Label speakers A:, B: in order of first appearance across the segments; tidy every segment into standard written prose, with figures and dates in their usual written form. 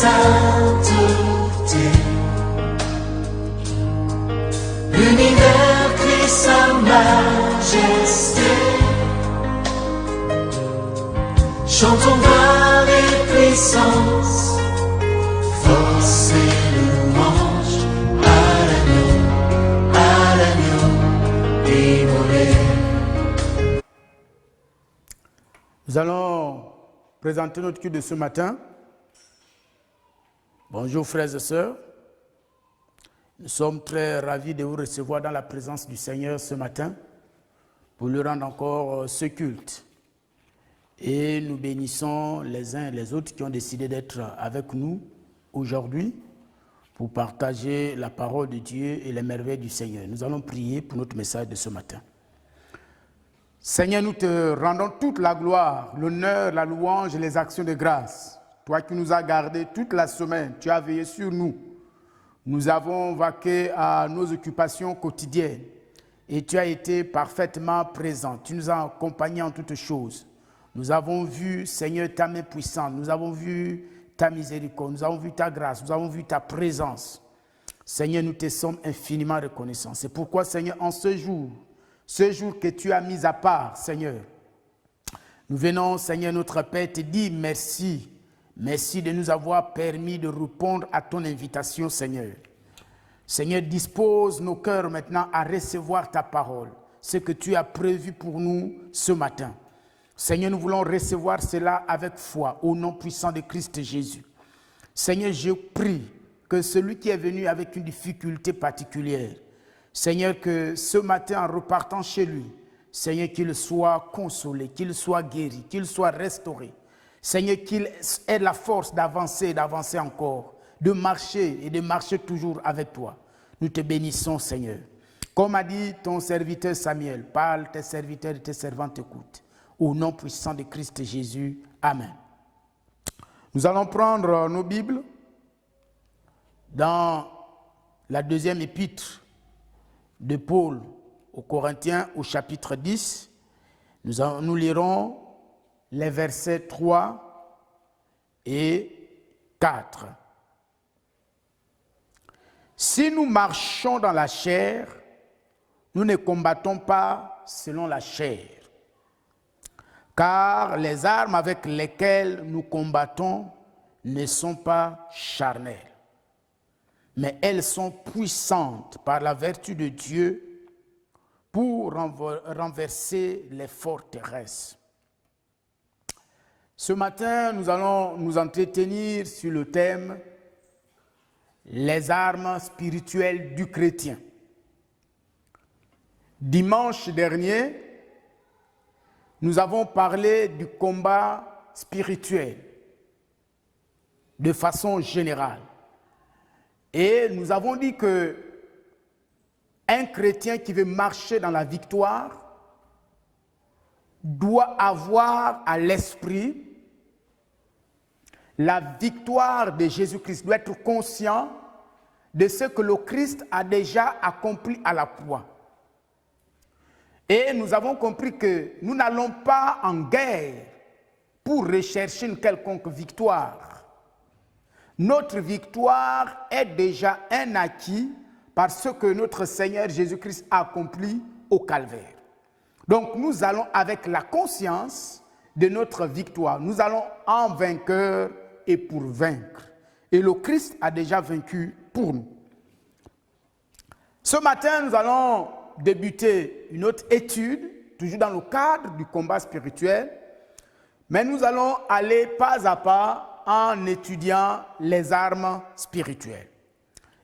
A: sainteté. L'univers crie sa majesté. Chantons gloire et puissance, force et louange à l'agneau immolé.
B: Nous allons présenter notre culte de ce matin. Bonjour frères et sœurs. Nous sommes très ravis de vous recevoir dans la présence du Seigneur ce matin pour lui rendre encore ce culte. Et nous bénissons les uns et les autres qui ont décidé d'être avec nous aujourd'hui pour partager la parole de Dieu et les merveilles du Seigneur. Nous allons prier pour notre message de ce matin. Seigneur, nous te rendons toute la gloire, l'honneur, la louange et les actions de grâce. Toi qui nous as gardés toute la semaine, tu as veillé sur nous. Nous avons vaqué à nos occupations quotidiennes et tu as été parfaitement présent. Tu nous as accompagnés en toutes choses. Nous avons vu, Seigneur, ta main puissante. Nous avons vu ta miséricorde. Nous avons vu ta grâce. Nous avons vu ta présence. Seigneur, nous te sommes infiniment reconnaissants. C'est pourquoi, Seigneur, en ce jour que tu as mis à part, Seigneur, nous venons, Seigneur, notre Père, te dire merci. Merci de nous avoir permis de répondre à ton invitation, Seigneur. Seigneur, dispose nos cœurs maintenant à recevoir ta parole, ce que tu as prévu pour nous ce matin. Seigneur, nous voulons recevoir cela avec foi, au nom puissant de Christ Jésus. Seigneur, je prie que celui qui est venu avec une difficulté particulière, Seigneur, que ce matin, en repartant chez lui, Seigneur, qu'il soit consolé, qu'il soit guéri, qu'il soit restauré. Seigneur, qu'il ait la force d'avancer encore, de marcher et de marcher toujours avec toi. Nous te bénissons, Seigneur. Comme a dit ton serviteur Samuel, parle, tes serviteurs et tes servantes écoutent. Au nom puissant de Christ Jésus. Amen. Nous allons prendre nos Bibles dans la deuxième épître de Paul aux Corinthiens au chapitre 10. Nous lirons les versets 3 et 4. Si nous marchons dans la chair, nous ne combattons pas selon la chair. Car les armes avec lesquelles nous combattons ne sont pas charnelles, mais elles sont puissantes par la vertu de Dieu pour renverser les forteresses. Ce matin, nous allons nous entretenir sur le thème « Les armes spirituelles du chrétien ». Dimanche dernier, nous avons parlé du combat spirituel de façon générale. Et nous avons dit que un chrétien qui veut marcher dans la victoire doit avoir à l'esprit la victoire de Jésus-Christ, doit être conscient de ce que le Christ a déjà accompli à la croix. Et nous avons compris que nous n'allons pas en guerre pour rechercher une quelconque victoire. Notre victoire est déjà un acquis par ce que notre Seigneur Jésus-Christ a accompli au Calvaire. Donc nous allons avec la conscience de notre victoire. Nous allons en vainqueur et pour vaincre. Et le Christ a déjà vaincu pour nous. Ce matin, nous allons débuter une autre étude, toujours dans le cadre du combat spirituel, mais nous allons aller pas à pas en étudiant les armes spirituelles.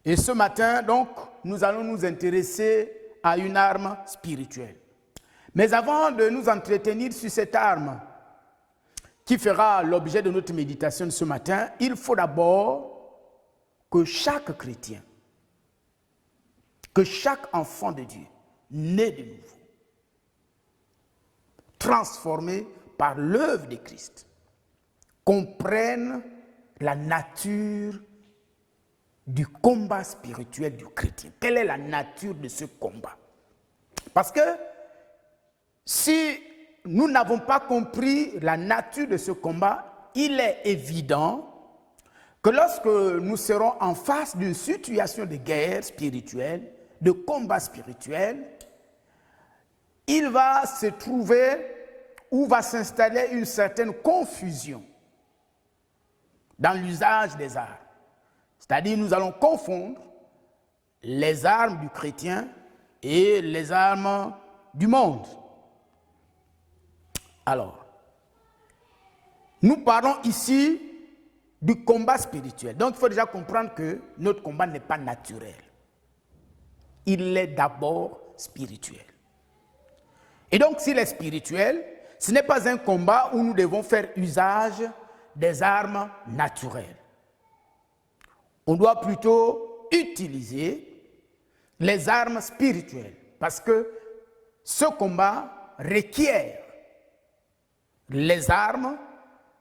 B: Et ce matin, donc, nous allons nous intéresser à une arme spirituelle. Mais avant de nous entretenir sur cette arme qui fera l'objet de notre méditation de ce matin, il faut d'abord que chaque chrétien, que chaque enfant de Dieu, né de nouveau, transformé par l'œuvre de Christ, comprenne la nature du combat spirituel du chrétien. Quelle est la nature de ce combat? Parce que si nous n'avons pas compris la nature de ce combat, il est évident que lorsque nous serons en face d'une situation de guerre spirituelle, de combat spirituel, il va se trouver ou va s'installer une certaine confusion dans l'usage des armes. C'est-à-dire, nous allons confondre les armes du chrétien et les armes du monde. Alors, nous parlons ici du combat spirituel. Donc, il faut déjà comprendre que notre combat n'est pas naturel. Il est d'abord spirituel. Et donc, s'il est spirituel, ce n'est pas un combat où nous devons faire usage des armes naturelles. On doit plutôt utiliser les armes spirituelles parce que ce combat requiert les armes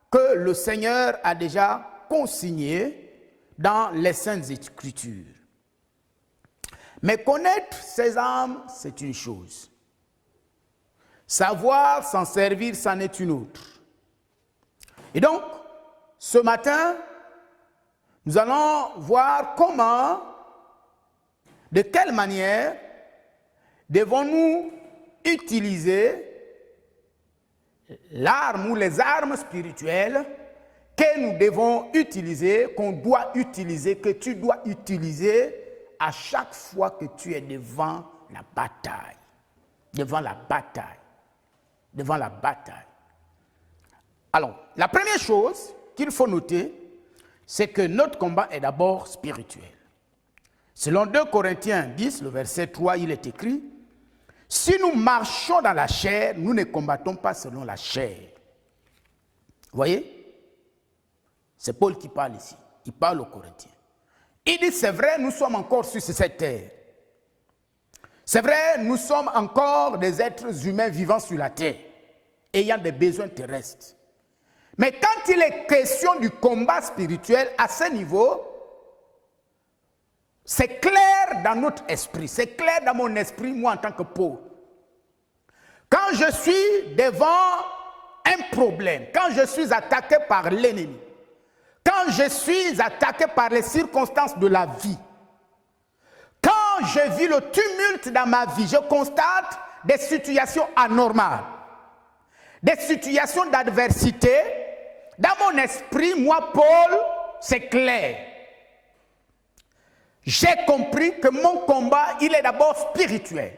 B: que le Seigneur a déjà consignées dans les Saintes Écritures. Mais connaître ces armes, c'est une chose. Savoir s'en servir, c'en est une autre. Et donc, ce matin, nous allons voir comment, de quelle manière, devons-nous utiliser l'arme ou les armes spirituelles que nous devons utiliser, qu'on doit utiliser, que tu dois utiliser à chaque fois que tu es devant la bataille. Devant la bataille. Devant la bataille. Alors, la première chose qu'il faut noter, c'est que notre combat est d'abord spirituel. Selon 2 Corinthiens 10, le verset 3, il est écrit « Si nous marchons dans la chair, nous ne combattons pas selon la chair. » Vous voyez? C'est Paul qui parle ici. Il parle aux Corinthiens. Il dit, c'est vrai, nous sommes encore sur cette terre. C'est vrai, nous sommes encore des êtres humains vivant sur la terre, ayant des besoins terrestres. Mais quand il est question du combat spirituel, à ce niveau, c'est clair dans notre esprit, c'est clair dans mon esprit, moi en tant que Paul. Quand je suis devant un problème, quand je suis attaqué par l'ennemi, quand je suis attaqué par les circonstances de la vie, quand je vis le tumulte dans ma vie, je constate des situations anormales, des situations d'adversité. Dans mon esprit, moi, Paul, c'est clair. J'ai compris que mon combat, il est d'abord spirituel.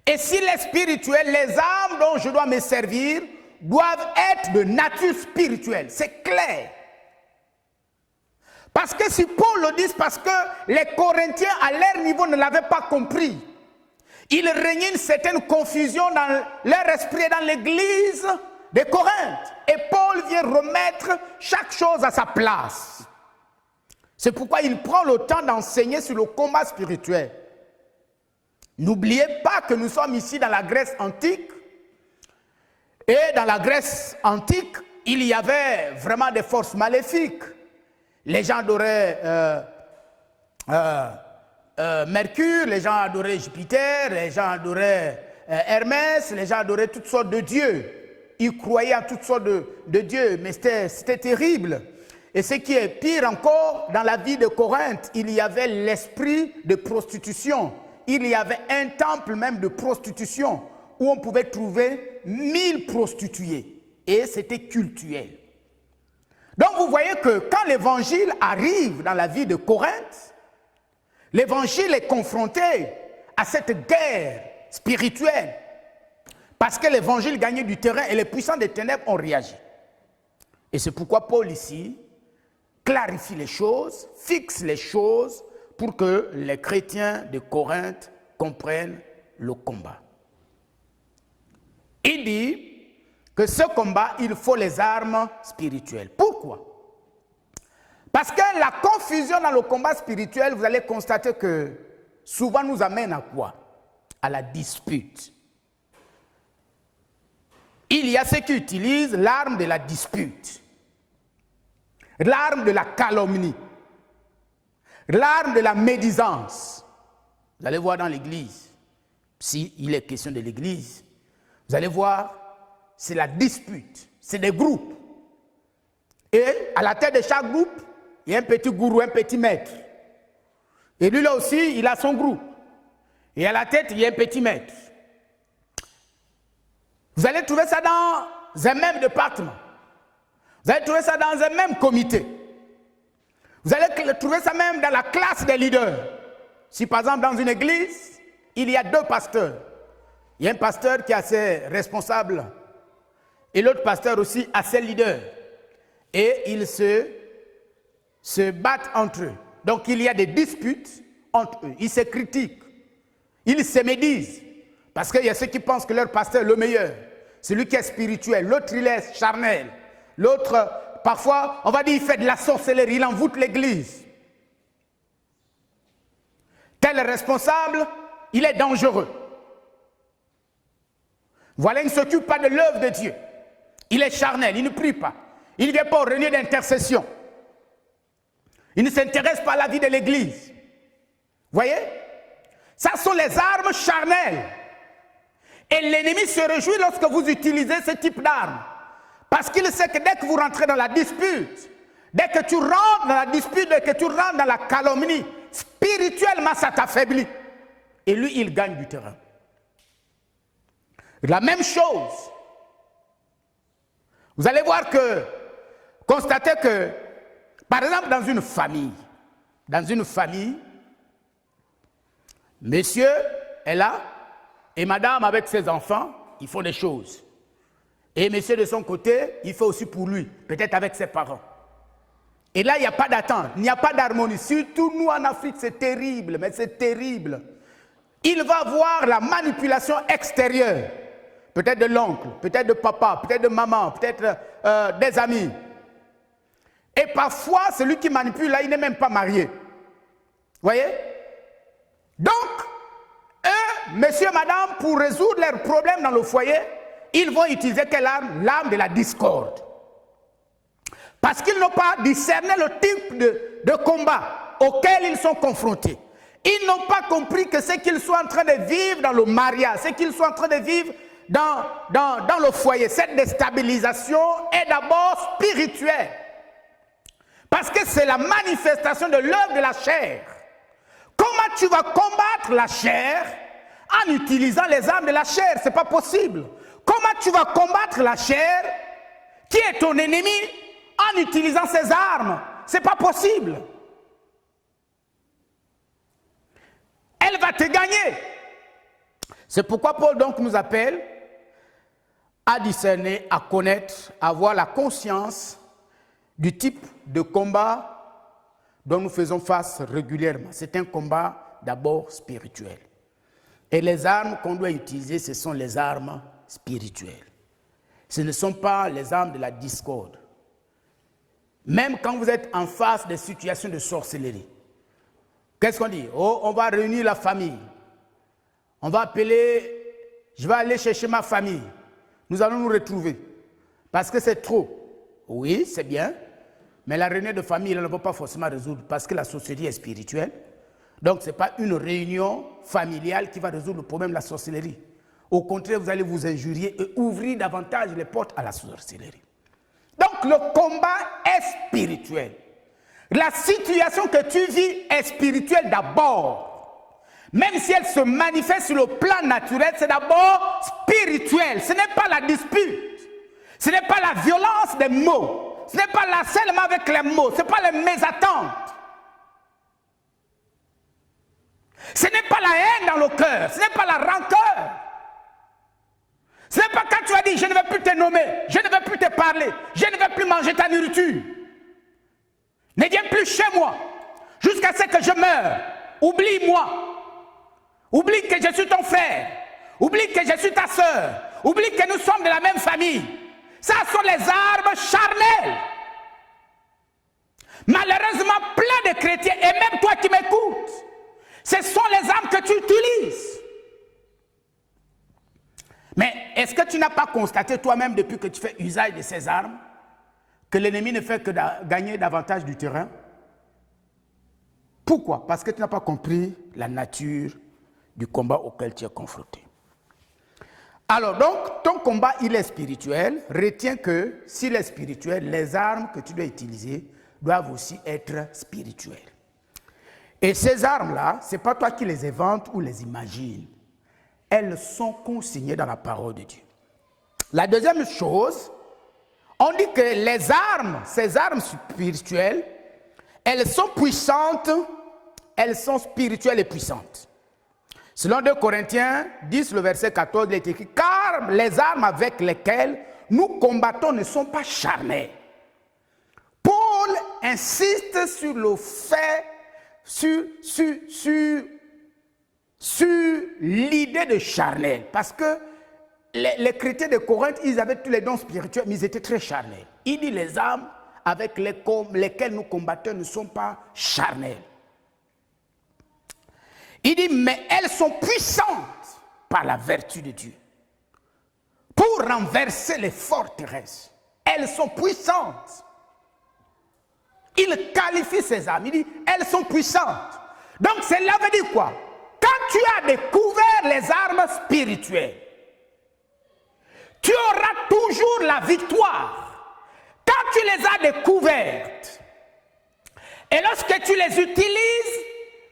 B: Et s'il est spirituel, les armes dont je dois me servir doivent être de nature spirituelle. C'est clair. Parce que si Paul le dit, parce que les Corinthiens, à leur niveau, ne l'avaient pas compris. Il régnait une certaine confusion dans leur esprit et dans l'église de Corinthe. Et Paul vient remettre chaque chose à sa place. C'est pourquoi il prend le temps d'enseigner sur le combat spirituel. N'oubliez pas que nous sommes ici dans la Grèce antique. Et dans la Grèce antique, il y avait vraiment des forces maléfiques. Les gens adoraient Mercure, les gens adoraient Jupiter, les gens adoraient Hermès, les gens adoraient toutes sortes de dieux. Ils croyaient en toutes sortes de dieux, mais c'était terrible. Et ce qui est pire encore, dans la vie de Corinthe, il y avait l'esprit de prostitution. Il y avait un temple même de prostitution où on pouvait trouver 1000 prostituées. Et c'était cultuel. Donc vous voyez que quand l'évangile arrive dans la vie de Corinthe, l'évangile est confronté à cette guerre spirituelle. Parce que l'évangile gagnait du terrain et les puissants des ténèbres ont réagi. Et c'est pourquoi Paul ici clarifie les choses, fixe les choses pour que les chrétiens de Corinthe comprennent le combat. Il dit que ce combat, il faut les armes spirituelles. Pourquoi? Parce que la confusion dans le combat spirituel, vous allez constater que souvent nous amène à quoi? À la dispute. Il y a ceux qui utilisent l'arme de la dispute, l'arme de la calomnie, l'arme de la médisance. Vous allez voir dans l'église, s'il est question de l'église, vous allez voir, c'est la dispute, c'est des groupes. Et à la tête de chaque groupe, il y a un petit gourou, un petit maître. Et lui là aussi, il a son groupe. Et à la tête, il y a un petit maître. Vous allez trouver ça dans un même département. Vous allez trouver ça dans un même comité. Vous allez trouver ça même dans la classe des leaders. Si par exemple dans une église, il y a 2 pasteurs. Il y a un pasteur qui a ses responsables et l'autre pasteur aussi a ses leaders. Et ils se battent entre eux. Donc il y a des disputes entre eux. Ils se critiquent. Ils se médisent. Parce qu'il y a ceux qui pensent que leur pasteur est le meilleur. Celui qui est spirituel. L'autre, il est charnel. L'autre, parfois, on va dire, il fait de la sorcellerie. Il envoûte l'église. Tel responsable, il est dangereux. Voilà, il ne s'occupe pas de l'œuvre de Dieu. Il est charnel, il ne prie pas. Il ne vient pas au réunion d'intercession. Il ne s'intéresse pas à la vie de l'église. Voyez? Ça sont les armes charnelles. Et l'ennemi se réjouit lorsque vous utilisez ce type d'armes. Parce qu'il sait que dès que vous rentrez dans la dispute, dès que tu rentres dans la dispute, dès que tu rentres dans la calomnie, spirituellement ça t'affaiblit. Et lui, il gagne du terrain. La même chose. Vous allez voir que, constatez que, par exemple, dans une famille, monsieur est là, et madame avec ses enfants, ils font des choses. Et monsieur de son côté, il fait aussi pour lui, peut-être avec ses parents. Et là, il n'y a pas d'attente, il n'y a pas d'harmonie. Surtout nous en Afrique, c'est terrible, mais c'est terrible. Il va voir la manipulation extérieure. Peut-être de l'oncle, peut-être de papa, peut-être de maman, peut-être des amis. Et parfois, celui qui manipule, là, il n'est même pas marié. Voyez? Donc, eux, monsieur, madame, pour résoudre leurs problèmes dans le foyer, ils vont utiliser quelle arme? L'arme de la discorde. Parce qu'ils n'ont pas discerné le type de combat auquel ils sont confrontés. Ils n'ont pas compris que ce qu'ils sont en train de vivre dans le mariage, ce qu'ils sont en train de vivre dans le foyer, cette déstabilisation est d'abord spirituelle. Parce que c'est la manifestation de l'œuvre de la chair. Comment tu vas combattre la chair en utilisant les armes de la chair? Ce n'est pas possible. Comment tu vas combattre la chair qui est ton ennemi en utilisant ses armes? Ce n'est pas possible. Elle va te gagner. C'est pourquoi Paul donc nous appelle à discerner, à connaître, à avoir la conscience du type de combat dont nous faisons face régulièrement. C'est un combat d'abord spirituel. Et les armes qu'on doit utiliser, ce sont les armes spirituelles. Ce ne sont pas les armes de la discorde. Même quand vous êtes en face des situations de sorcellerie, qu'est-ce qu'on dit? Oh, on va réunir la famille. On va appeler, je vais aller chercher ma famille. Nous allons nous retrouver. Parce que c'est trop. Oui, c'est bien. Mais la réunion de famille, elle ne va pas forcément résoudre parce que la sorcellerie est spirituelle. Donc, ce n'est pas une réunion familiale qui va résoudre le problème de la sorcellerie. Au contraire, vous allez vous injurier et ouvrir davantage les portes à la sorcellerie. Donc, le combat est spirituel. La situation que tu vis est spirituelle d'abord. Même si elle se manifeste sur le plan naturel, c'est d'abord spirituel. Ce n'est pas la dispute. Ce n'est pas la violence des mots. Ce n'est pas l'harcèlement avec les mots. Ce n'est pas les mésattentes. Ce n'est pas la haine dans le cœur. Ce n'est pas la rancœur. Ce n'est pas quand tu as dit, je ne vais plus te nommer, je ne vais plus te parler, je ne vais plus manger ta nourriture. Ne viens plus chez moi jusqu'à ce que je meure. Oublie-moi. Oublie que je suis ton frère. Oublie que je suis ta sœur. Oublie que nous sommes de la même famille. Ça sont les armes charnelles. Malheureusement, plein de chrétiens, et même toi qui m'écoutes, ce sont les armes que tu utilises. Mais est-ce que tu n'as pas constaté toi-même depuis que tu fais usage de ces armes que l'ennemi ne fait que gagner davantage du terrain? Pourquoi? Parce que tu n'as pas compris la nature du combat auquel tu es confronté. Alors donc, ton combat, il est spirituel. Retiens que s'il est spirituel, les armes que tu dois utiliser doivent aussi être spirituelles. Et ces armes-là, ce n'est pas toi qui les inventes ou les imagines. Elles sont consignées dans la parole de Dieu. La deuxième chose, on dit que les armes, ces armes spirituelles, elles sont puissantes, elles sont spirituelles et puissantes. Selon 2 Corinthiens 10, le verset 14, il est écrit « Car les armes avec lesquelles nous combattons ne sont pas charnelles. » Paul insiste sur le fait, sur l'idée de charnel, parce que les chrétiens de Corinthe, ils avaient tous les dons spirituels, mais ils étaient très charnels. Il dit les armes avec lesquelles nous combattons ne sont pas charnelles. Il dit, mais elles sont puissantes par la vertu de Dieu pour renverser les forteresses. Elles sont puissantes. Il qualifie ces armes. Il dit, elles sont puissantes. Donc, cela veut dire quoi? Quand tu as découvert les armes spirituelles, tu auras toujours la victoire. Quand tu les as découvertes, et lorsque tu les utilises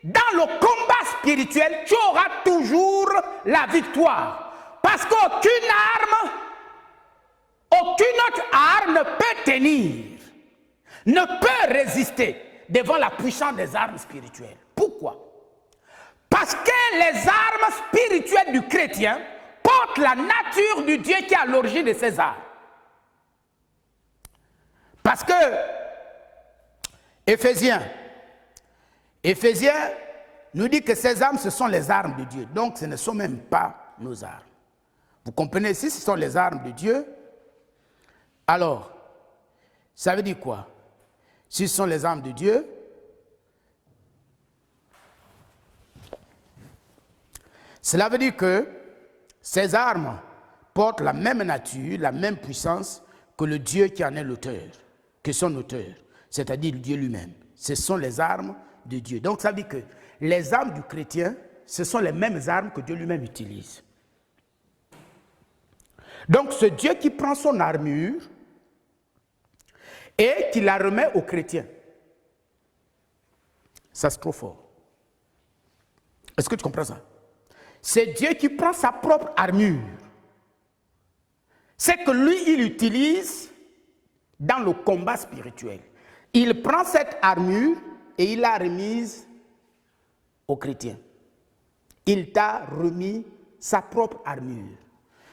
B: dans le combat spirituel, tu auras toujours la victoire. Parce qu'aucune autre arme ne peut tenir, ne peut résister devant la puissance des armes spirituelles. Pourquoi? Parce que les armes spirituelles du chrétien portent la nature du Dieu qui est à l'origine de ces armes. Parce que Éphésiens nous dit que ces armes, ce sont les armes de Dieu. Donc, ce ne sont même pas nos armes. Vous comprenez, si ce sont les armes de Dieu, alors, ça veut dire quoi? Si ce sont les armes de Dieu, cela veut dire que ces armes portent la même nature, la même puissance que le Dieu qui en est l'auteur, que son auteur, c'est-à-dire Dieu lui-même. Ce sont les armes de Dieu. Donc ça veut dire que les armes du chrétien, ce sont les mêmes armes que Dieu lui-même utilise. Donc ce Dieu qui prend son armure et qui la remet aux chrétiens, ça c'est trop fort. Est-ce que tu comprends ça? C'est Dieu qui prend sa propre armure. C'est que lui, il utilise dans le combat spirituel. Il prend cette armure et il l'a remise aux chrétiens. Il t'a remis sa propre armure.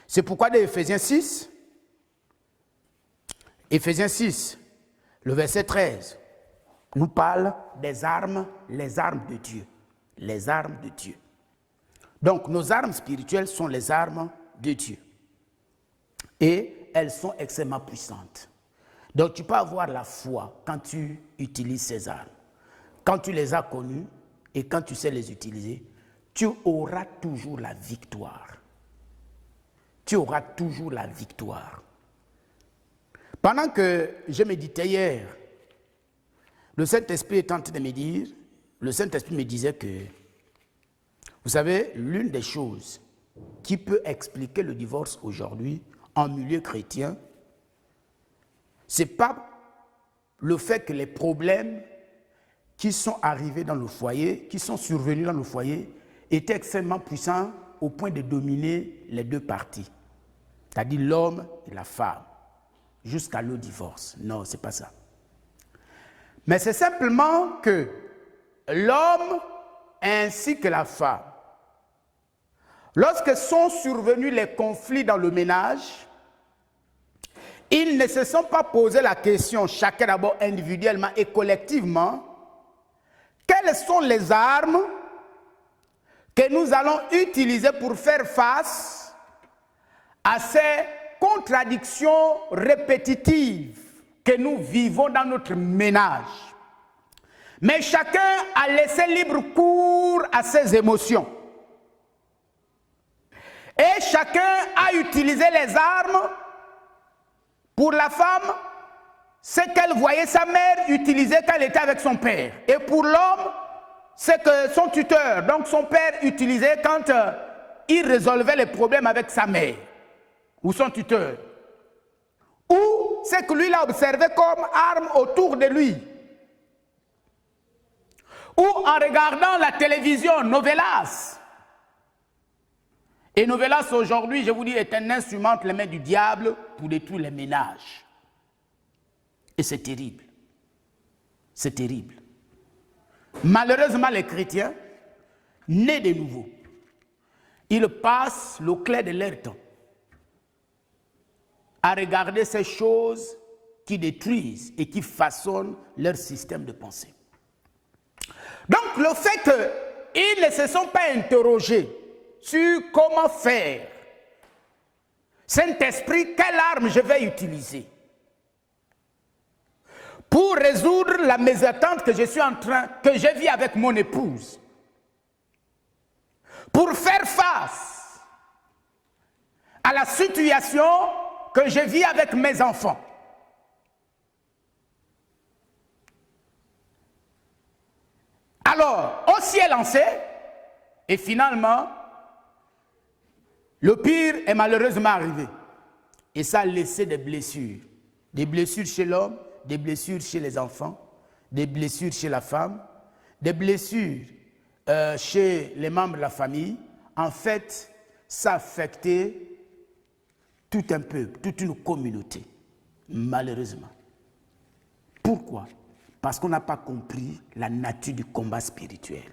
B: C'est pourquoi dans Éphésiens 6, le verset 13, nous parle des armes, les armes de Dieu. Les armes de Dieu. Donc, nos armes spirituelles sont les armes de Dieu. Et elles sont extrêmement puissantes. Donc, tu peux avoir la foi quand tu utilises ces armes. Quand tu les as connues et quand tu sais les utiliser, tu auras toujours la victoire. Tu auras toujours la victoire. Pendant que je méditais hier, le Saint-Esprit est en train de me dire, le Saint-Esprit me disait que, vous savez, l'une des choses qui peut expliquer le divorce aujourd'hui en milieu chrétien, ce n'est pas le fait que les problèmes qui sont arrivés dans le foyer, qui sont survenus dans le foyer, étaient extrêmement puissants au point de dominer les deux parties, c'est-à-dire l'homme et la femme, jusqu'à le divorce. Non, ce n'est pas ça. Mais c'est simplement que l'homme ainsi que la femme, lorsque sont survenus les conflits dans le ménage, ils ne se sont pas posé la question, chacun d'abord individuellement et collectivement, quelles sont les armes que nous allons utiliser pour faire face à ces contradictions répétitives que nous vivons dans notre ménage. Mais chacun a laissé libre cours à ses émotions. Et chacun a utilisé les armes. Pour la femme, c'est qu'elle voyait sa mère utiliser quand elle était avec son père. Et pour l'homme, c'est que son tuteur, donc son père, utilisait quand il résolvait les problèmes avec sa mère ou son tuteur. Ou c'est que lui l'a observé comme arme autour de lui. ou en regardant la télévision, novelas. Et novelas aujourd'hui, je vous dis, est un instrument entre les mains du diable pour détruire les ménages. Et c'est terrible. C'est terrible. Malheureusement, les chrétiens, nés de nouveau, ils passent le clair de leur temps à regarder ces choses qui détruisent et qui façonnent leur système de pensée. Donc, le fait qu'ils ne se sont pas interrogés sur comment faire, Saint-Esprit, quelle arme je vais utiliser pour résoudre la mésattente que je vis avec mon épouse, pour faire face à la situation que je vis avec mes enfants. Alors, on s'y est lancé, et finalement, le pire est malheureusement arrivé. Et ça a laissé des blessures chez l'homme, des blessures chez les enfants, des blessures chez la femme, des blessures chez les membres de la famille. En fait, ça a affecté tout un peuple, toute une communauté, malheureusement. Pourquoi? Parce qu'on n'a pas compris la nature du combat spirituel.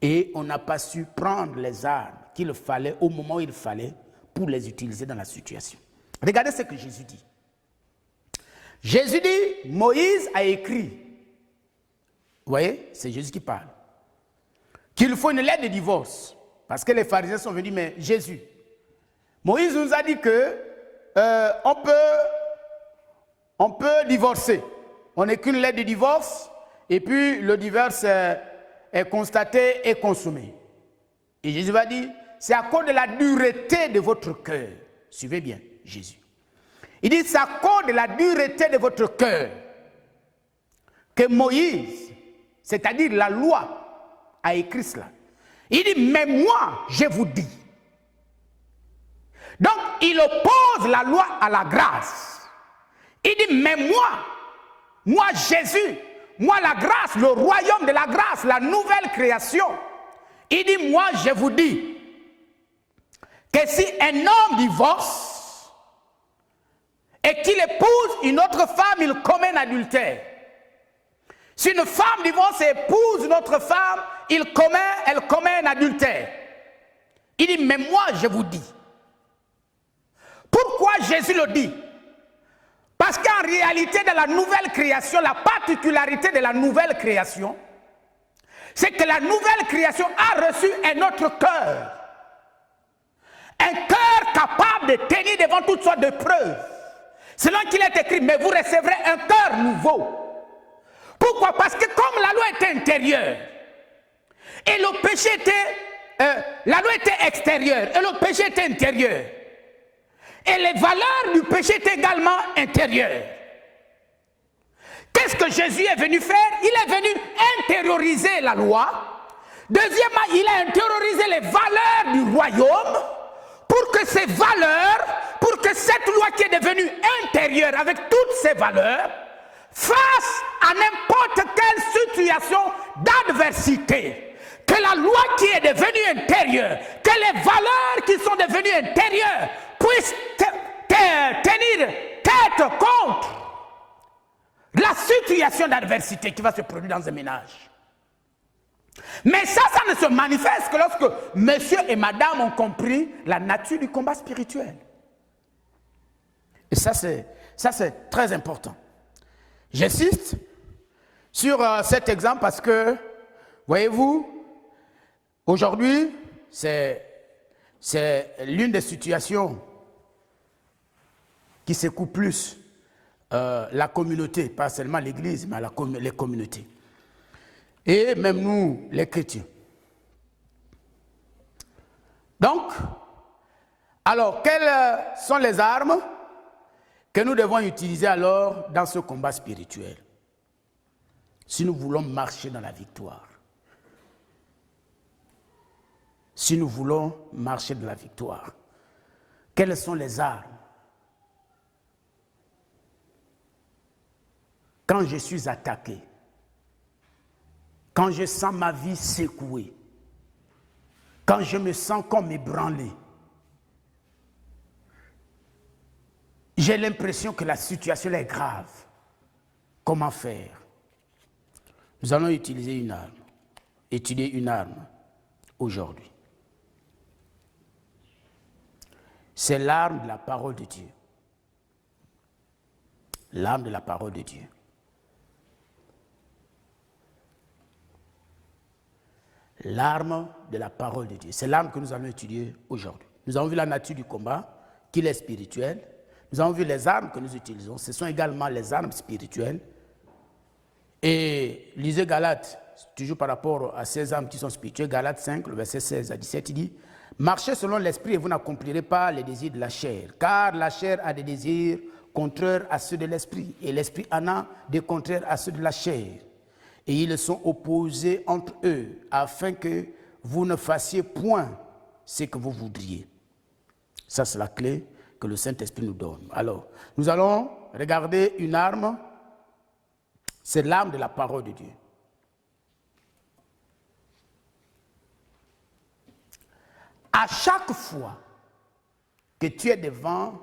B: Et on n'a pas su prendre les armes qu'il fallait au moment où il fallait pour les utiliser dans la situation. Regardez ce que Jésus dit. Jésus dit, Moïse a écrit, vous voyez, c'est Jésus qui parle, qu'il faut une lettre de divorce. Parce que les pharisiens sont venus, mais Jésus, Moïse nous a dit que on peut divorcer. On n'est qu'une lettre de divorce, et puis le divorce est constaté et consommé. Et Jésus va dire, c'est à cause de la dureté de votre cœur. Suivez bien Jésus. Il dit, c'est à cause de la dureté de votre cœur que Moïse, c'est-à-dire la loi, a écrit cela. Il dit, mais moi, je vous dis. Donc, il oppose la loi à la grâce. Il dit, mais moi Jésus, moi la grâce, le royaume de la grâce, la nouvelle création. Il dit, moi je vous dis que si un homme divorce et qu'il épouse une autre femme, il commet un adultère. Si une femme divorce et épouse une autre femme, elle commet un adultère. Il dit, mais moi je vous dis. Pourquoi Jésus le dit? Parce qu'en réalité, dans la nouvelle création, la particularité de la nouvelle création, c'est que la nouvelle création a reçu un autre cœur. Un cœur capable de tenir devant toutes sortes de preuves. Selon qu'il est écrit, mais vous recevrez un cœur nouveau. Pourquoi? Parce que comme la loi était intérieure, et le péché était, la loi était extérieure, et le péché était intérieur. Et les valeurs du péché étaient également intérieures. Qu'est-ce que Jésus est venu faire? Il est venu intérioriser la loi. Deuxièmement, il a intériorisé les valeurs du royaume pour que ces valeurs, pour que cette loi qui est devenue intérieure avec toutes ces valeurs, face à n'importe quelle situation d'adversité, que la loi qui est devenue intérieure, que les valeurs qui sont devenues intérieures puissent tenir tête contre la situation d'adversité qui va se produire dans un ménage. Mais ça ne se manifeste que lorsque monsieur et madame ont compris la nature du combat spirituel. Et ça c'est très important. J'insiste sur cet exemple parce que, voyez-vous, aujourd'hui, c'est l'une des situations qui secoue plus la communauté, pas seulement l'Église, mais les communautés. Et même nous, les chrétiens. Donc, alors, quelles sont les armes que nous devons utiliser alors dans ce combat spirituel, si nous voulons marcher dans la victoire? Si nous voulons marcher dans la victoire, quelles sont les armes? Quand je suis attaqué, quand je sens ma vie secouée, quand je me sens comme ébranlé, j'ai l'impression que la situation est grave. Comment faire? Nous allons utiliser une arme, étudier une arme aujourd'hui. C'est l'arme de la parole de Dieu. L'arme de la parole de Dieu. L'arme de la parole de Dieu. C'est l'arme que nous allons étudier aujourd'hui. Nous avons vu la nature du combat, qu'il est spirituel. Nous avons vu les armes que nous utilisons. Ce sont également les armes spirituelles. Et lisez Galates, toujours par rapport à ces armes qui sont spirituelles. Galates 5, le verset 16 à 17, il dit « Marchez selon l'esprit et vous n'accomplirez pas les désirs de la chair. Car la chair a des désirs contraires à ceux de l'esprit. Et l'esprit en a des contraires à ceux de la chair. Et ils sont opposés entre eux, afin que vous ne fassiez point ce que vous voudriez. » Ça, c'est la clé que le Saint-Esprit nous donne. Alors, nous allons regarder une arme. C'est l'arme de la parole de Dieu. À chaque fois que tu es devant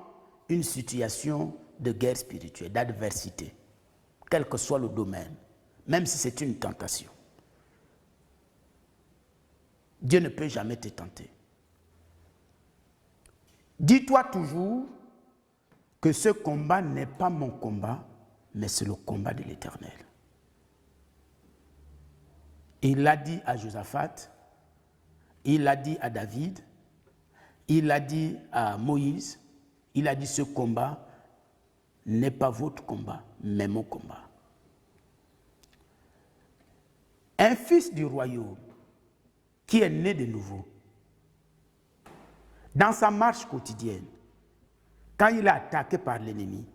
B: une situation de guerre spirituelle, d'adversité, quel que soit le domaine, même si c'est une tentation, Dieu ne peut jamais te tenter. Dis-toi toujours que ce combat n'est pas mon combat, mais c'est le combat de l'Éternel. Il l'a dit à Josaphat, il l'a dit à David, il l'a dit à Moïse, il a dit ce combat n'est pas votre combat, mais mon combat. Un fils du royaume qui est né de nouveau, dans sa marche quotidienne, quand il est attaqué par l'ennemi,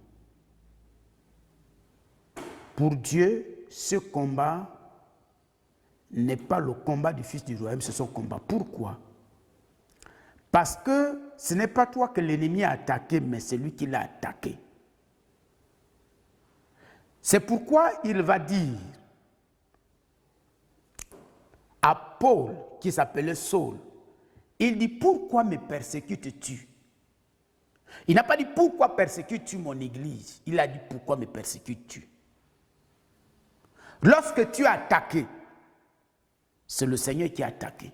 B: pour Dieu, ce combat n'est pas le combat du fils du royaume, c'est son combat. Pourquoi? Parce que ce n'est pas toi que l'ennemi a attaqué, mais c'est lui qui l'a attaqué. C'est pourquoi il va dire à Paul, qui s'appelait Saul, il dit « Pourquoi me persécutes-tu » Il n'a pas dit « Pourquoi persécutes-tu mon église » Il a dit « Pourquoi me persécutes-tu » Lorsque tu es attaqué, c'est le Seigneur qui a attaqué.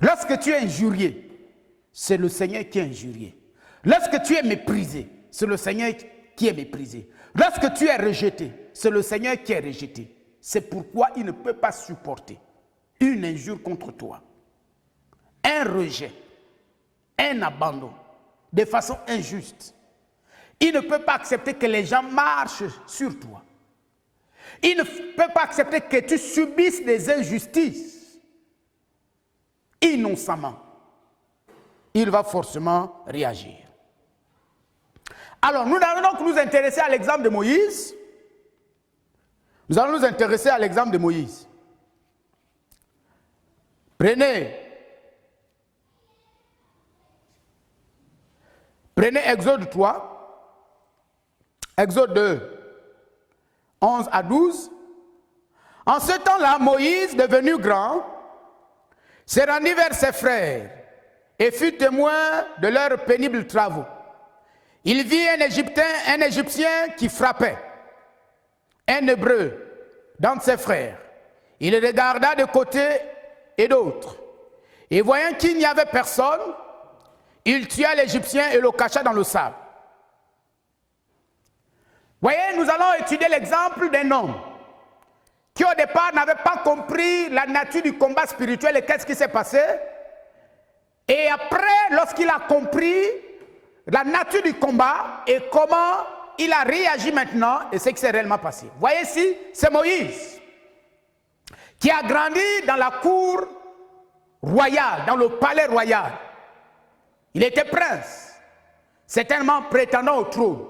B: Lorsque tu es injurié, c'est le Seigneur qui est injurié. Lorsque tu es méprisé, c'est le Seigneur qui est méprisé. Lorsque tu es rejeté, c'est le Seigneur qui est rejeté. C'est pourquoi il ne peut pas supporter une injure contre toi, un rejet, un abandon, de façon injuste. Il ne peut pas accepter que les gens marchent sur toi. Il ne peut pas accepter que tu subisses des injustices innocemment. Il va forcément réagir. Alors, nous allons donc nous intéresser à l'exemple de Moïse. Nous allons nous intéresser à l'exemple de Moïse. Prenez Exode 3, Exode 2, 11 à 12. En ce temps-là, Moïse, devenu grand, s'est rendu vers ses frères et fut témoin de leurs pénibles travaux. Il vit un Égyptien qui frappait, un Hébreu d'entre ses frères. Il regarda de côté et d'autre. Et voyant qu'il n'y avait personne, il tua l'Égyptien et le cacha dans le sable. Voyez, nous allons étudier l'exemple d'un homme qui au départ n'avait pas compris la nature du combat spirituel et qu'est-ce qui s'est passé. Et après, lorsqu'il a compris la nature du combat et comment il a réagi maintenant et ce qui s'est réellement passé. Voyez ici, c'est Moïse qui a grandi dans la cour royale, dans le palais royal. Il était prince, certainement prétendant au trône.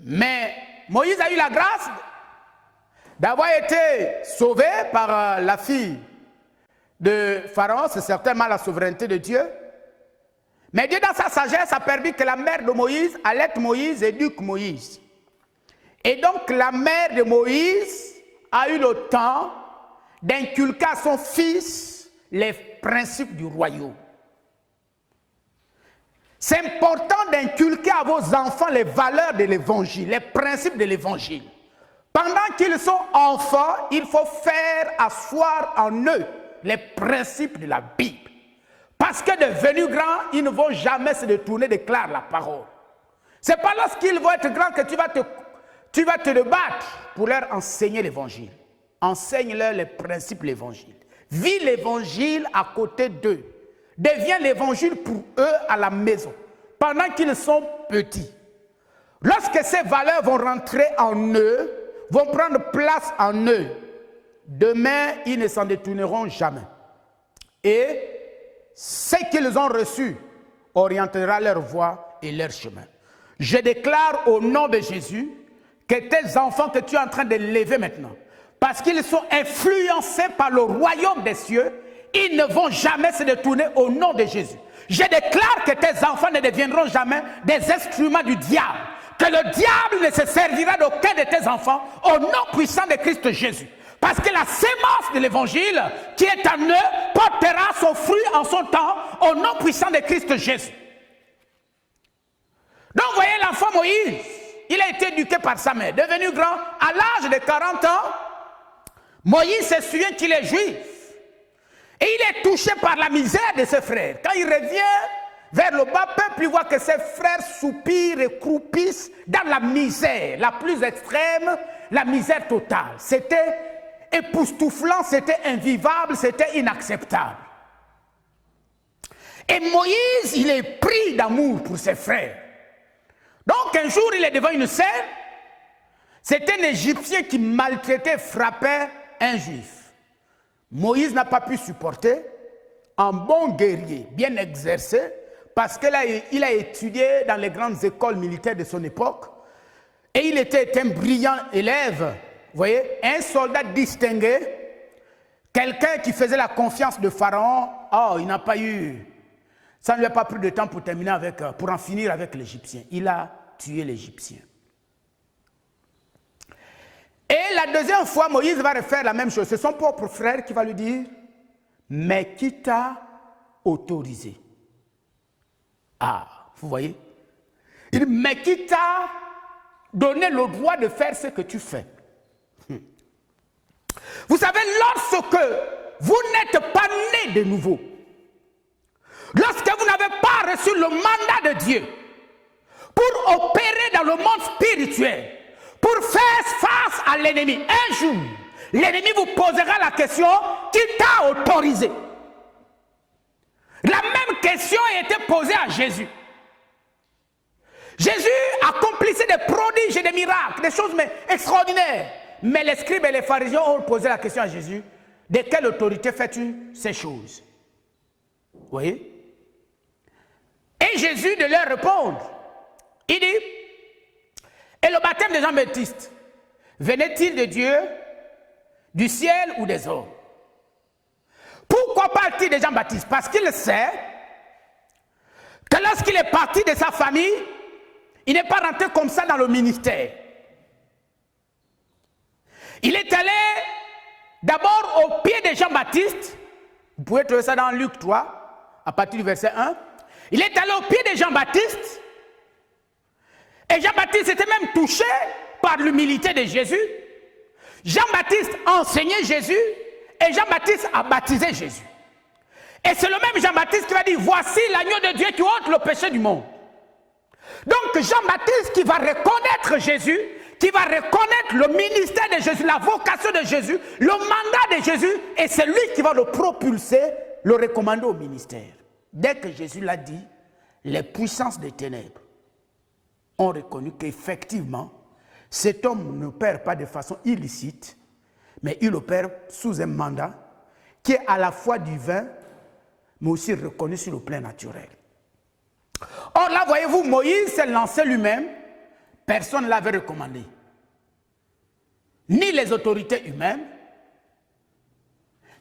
B: Mais Moïse a eu la grâce d'avoir été sauvé par la fille de Pharaon, c'est certainement la souveraineté de Dieu. Mais Dieu, dans sa sagesse, a permis que la mère de Moïse allaite Moïse et éduque Moïse. Et donc la mère de Moïse a eu le temps d'inculquer à son fils les principes du royaume. C'est important d'inculquer à vos enfants les valeurs de l'évangile, les principes de l'évangile. Pendant qu'ils sont enfants, il faut faire asseoir en eux les principes de la Bible. Parce que devenus grands, ils ne vont jamais se détourner, déclare la parole. Ce n'est pas lorsqu'ils vont être grands que tu vas te battre pour leur enseigner l'évangile. Enseigne-leur les principes de l'évangile. Vis l'évangile à côté d'eux. Deviens l'évangile pour eux à la maison, pendant qu'ils sont petits. Lorsque ces valeurs vont rentrer en eux, vont prendre place en eux, demain, ils ne s'en détourneront jamais. Et ce qu'ils ont reçu orientera leur voie et leur chemin. Je déclare au nom de Jésus que tes enfants que tu es en train de lever maintenant, parce qu'ils sont influencés par le royaume des cieux, ils ne vont jamais se détourner au nom de Jésus. Je déclare que tes enfants ne deviendront jamais des instruments du diable. Que le diable ne se servira d'aucun de tes enfants au nom puissant de Christ Jésus. Parce que la sémence de l'évangile qui est en eux portera son fruit en son temps au nom puissant de Christ Jésus. Donc vous voyez l'enfant Moïse, il a été éduqué par sa mère. Devenu grand, à l'âge de 40 ans, Moïse se souvient qu'il est juif. Et il est touché par la misère de ses frères. Quand il revient vers le bas peuple, il voit que ses frères soupirent et croupissent dans la misère, la plus extrême, la misère totale. C'était époustouflant, c'était invivable, c'était inacceptable. Et Moïse, il est pris d'amour pour ses frères. Donc un jour, il est devant une scène. C'était un Égyptien qui maltraitait, frappait un Juif. Moïse n'a pas pu supporter, un bon guerrier, bien exercé, parce qu'il a étudié dans les grandes écoles militaires de son époque, et il était un brillant élève, vous voyez, un soldat distingué, quelqu'un qui faisait la confiance de Pharaon. Oh, il n'a pas eu, ça ne lui a pas pris de temps pour pour en finir avec l'Égyptien. Il a tué l'Égyptien. Et la deuxième fois, Moïse va refaire la même chose. C'est son propre frère qui va lui dire, mais qui t'a autorisé? Ah, vous voyez? Il dit, mais qui t'a donné le droit de faire ce que tu fais? Vous savez, lorsque vous n'êtes pas né de nouveau, lorsque vous n'avez pas reçu le mandat de Dieu pour opérer dans le monde spirituel, pour faire face à l'ennemi, un jour, l'ennemi vous posera la question, qui t'a autorisé? La même question a été posée à Jésus. Jésus accomplissait des prodiges et des miracles, des choses extraordinaires. Mais les scribes et les pharisiens ont posé la question à Jésus, de quelle autorité fais-tu ces choses? Vous voyez? Et Jésus de leur répondre, il dit, et le baptême de Jean-Baptiste, venait-il de Dieu, du ciel ou des hommes? Pourquoi parle-t-il de Jean-Baptiste? Parce qu'il sait que lorsqu'il est parti de sa famille, il n'est pas rentré comme ça dans le ministère. Il est allé d'abord au pied de Jean-Baptiste. Vous pouvez trouver ça dans Luc 3, à partir du verset 1. Il est allé au pied de Jean-Baptiste. Et Jean-Baptiste était même touché par l'humilité de Jésus. Jean-Baptiste a enseigné Jésus et Jean-Baptiste a baptisé Jésus. Et c'est le même Jean-Baptiste qui va dire, voici l'agneau de Dieu qui ôte le péché du monde. Donc Jean-Baptiste qui va reconnaître Jésus, qui va reconnaître le ministère de Jésus, la vocation de Jésus, le mandat de Jésus, et c'est lui qui va le propulser, le recommander au ministère. Dès que Jésus l'a dit, les puissances des ténèbres ont reconnu qu'effectivement, cet homme n'opère pas de façon illicite, mais il opère sous un mandat qui est à la fois divin, mais aussi reconnu sur le plan naturel. Or là, voyez-vous, Moïse s'est lancé lui-même, personne ne l'avait recommandé. Ni les autorités humaines,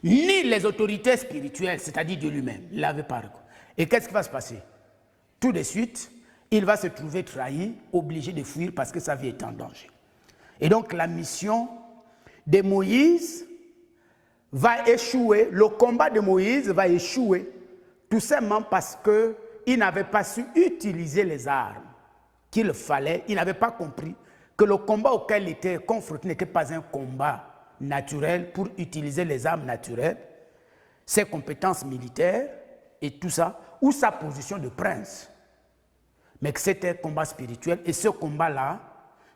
B: ni les autorités spirituelles, c'est-à-dire Dieu lui-même, ne l'avaient pas recommandé. Et qu'est-ce qui va se passer? Tout de suite, il va se trouver trahi, obligé de fuir parce que sa vie est en danger. Et donc la mission de Moïse va échouer, le combat de Moïse va échouer, tout simplement parce qu'il n'avait pas su utiliser les armes qu'il fallait. Il n'avait pas compris que le combat auquel il était confronté n'était pas un combat naturel pour utiliser les armes naturelles, ses compétences militaires et tout ça, ou sa position de prince. Mais que c'était un combat spirituel, et ce combat-là,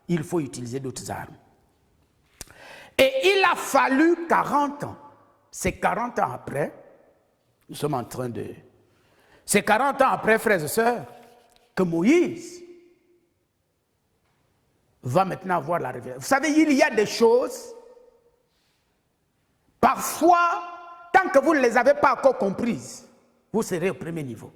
B: il faut utiliser d'autres armes. Et il a fallu 40 ans. C'est 40 ans après, nous sommes en train de... C'est 40 ans après, frères et sœurs, que Moïse va maintenant avoir la révélation. Vous savez, il y a des choses, parfois, tant que vous ne les avez pas encore comprises, vous serez au premier niveau.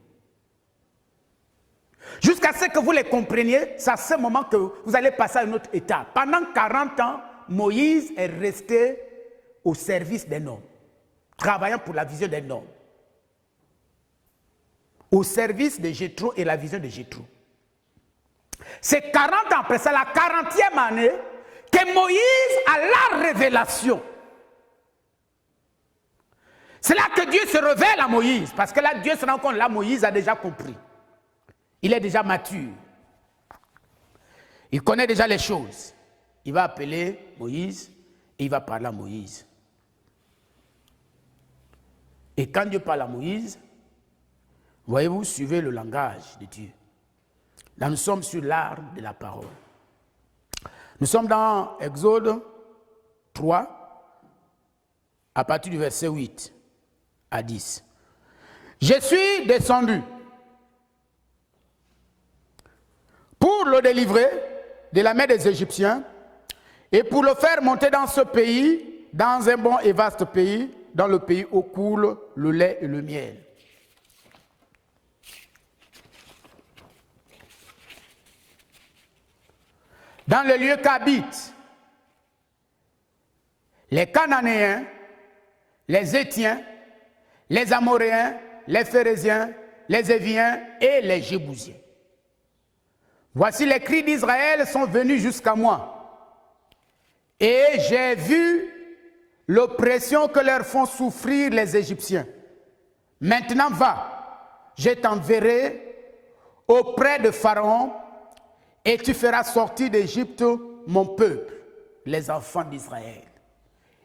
B: Jusqu'à ce que vous les compreniez, c'est à ce moment que vous allez passer à une autre étape. Pendant 40 ans, Moïse est resté au service d'un homme, travaillant pour la vision d'un homme. Au service de Jéthro et la vision de Jéthro. C'est 40 ans après, c'est la 40e année que Moïse a la révélation. C'est là que Dieu se révèle à Moïse, parce que là, Dieu se rend compte, là, Moïse a déjà compris. Il est déjà mature. Il connaît déjà les choses. Il va appeler Moïse et il va parler à Moïse. Et quand Dieu parle à Moïse, voyez-vous, suivez le langage de Dieu. Là, nous sommes sur l'arbre de la parole. Nous sommes dans Exode 3, à partir du verset 8 à 10. Je suis descendu pour le délivrer de la main des Égyptiens et pour le faire monter dans ce pays, dans un bon et vaste pays, dans le pays où coule le lait et le miel. Dans le lieu qu'habitent les Cananéens, les Hétiens, les Amoréens, les Phéréziens, les Éviens et les Jébousiens. Voici les cris d'Israël sont venus jusqu'à moi. Et j'ai vu l'oppression que leur font souffrir les Égyptiens. Maintenant va, je t'enverrai auprès de Pharaon et tu feras sortir d'Égypte mon peuple, les enfants d'Israël.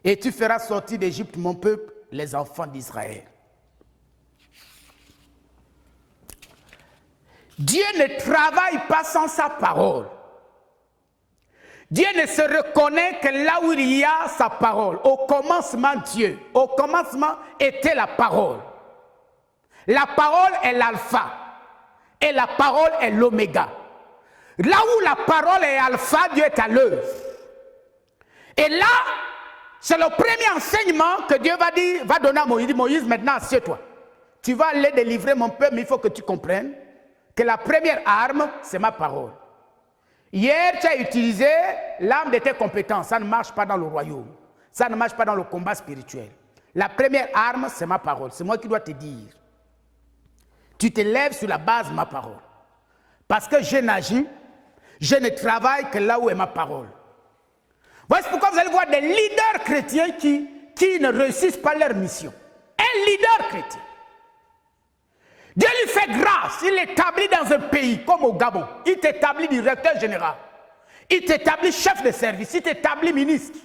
B: Et tu feras sortir d'Égypte mon peuple, les enfants d'Israël. Dieu ne travaille pas sans sa parole. Dieu ne se reconnaît que là où il y a sa parole. Au commencement, Dieu. Au commencement était la parole. La parole est l'alpha. Et la parole est l'oméga. Là où la parole est alpha, Dieu est à l'œuvre. Et là, c'est le premier enseignement que Dieu va donner à Moïse. Il dit, Moïse, maintenant, assieds-toi. Tu vas aller délivrer mon peuple, mais il faut que tu comprennes que la première arme, c'est ma parole. Hier, tu as utilisé l'arme de tes compétences. Ça ne marche pas dans le royaume. Ça ne marche pas dans le combat spirituel. La première arme, c'est ma parole. C'est moi qui dois te dire. Tu te lèves sur la base de ma parole. Parce que je n'agis, je ne travaille que là où est ma parole. Voici pourquoi vous allez voir des leaders chrétiens qui ne réussissent pas leur mission. Un leader chrétien. Dieu lui fait grâce, il l'établit dans un pays comme au Gabon. Il t'établit directeur général. Il t'établit chef de service, il t'établit ministre.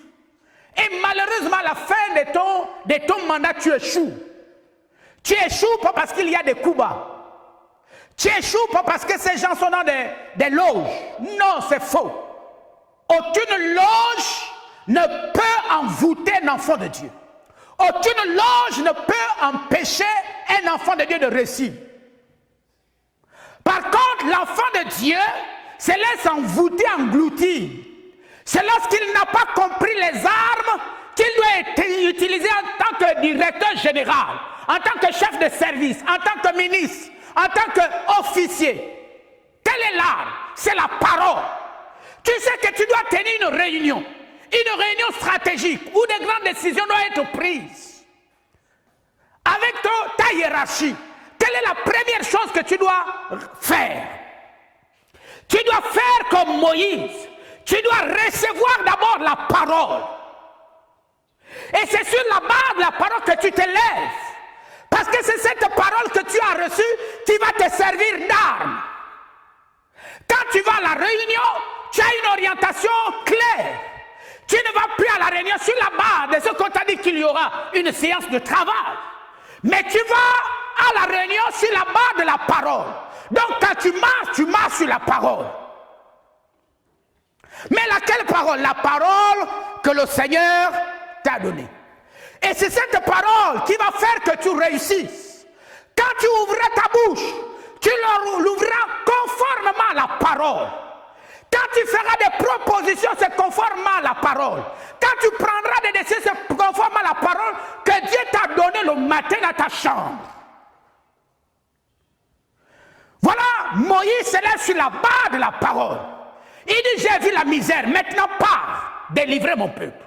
B: Et malheureusement, à la fin de ton mandat, tu échoues. Tu échoues pas parce qu'il y a des coups bas. Tu échoues pas parce que ces gens sont dans des loges. Non, c'est faux. Aucune loge ne peut envoûter un enfant de Dieu. Aucune loge ne peut empêcher un enfant de Dieu de réussir. Par contre, l'enfant de Dieu se laisse envoûter, engloutir. C'est lorsqu'il n'a pas compris les armes qu'il doit utiliser en tant que directeur général, en tant que chef de service, en tant que ministre, en tant qu'officier. Quelle est l'arme? C'est la parole. Tu sais que tu dois tenir une réunion stratégique où des grandes décisions doivent être prises. Avec ta hiérarchie, quelle est la première chose que tu dois faire? Tu dois faire comme Moïse. Tu dois recevoir d'abord la parole.
C: Et c'est sur la base de la parole que tu te lèves. Parce que c'est cette parole que tu as reçue qui va te servir d'arme. Quand tu vas à la réunion, tu as une orientation claire. Tu ne vas plus à la réunion sur la base de ce qu'on t'a dit qu'il y aura une séance de travail. Mais tu vas à la réunion sur la base de la parole. Donc quand tu marches sur la parole. Mais laquelle parole? La parole que le Seigneur t'a donnée. Et c'est cette parole qui va faire que tu réussisses. Quand tu ouvras ta bouche, tu l'ouvriras conformément à la parole. Quand tu feras des propositions, c'est conformément à la parole. Quand tu prendras des décisions, c'est conformément à la parole que Dieu t'a donnée le matin dans ta chambre. Voilà, Moïse se lève sur la base de la parole. Il dit, j'ai vu la misère, maintenant pars, délivrer mon peuple.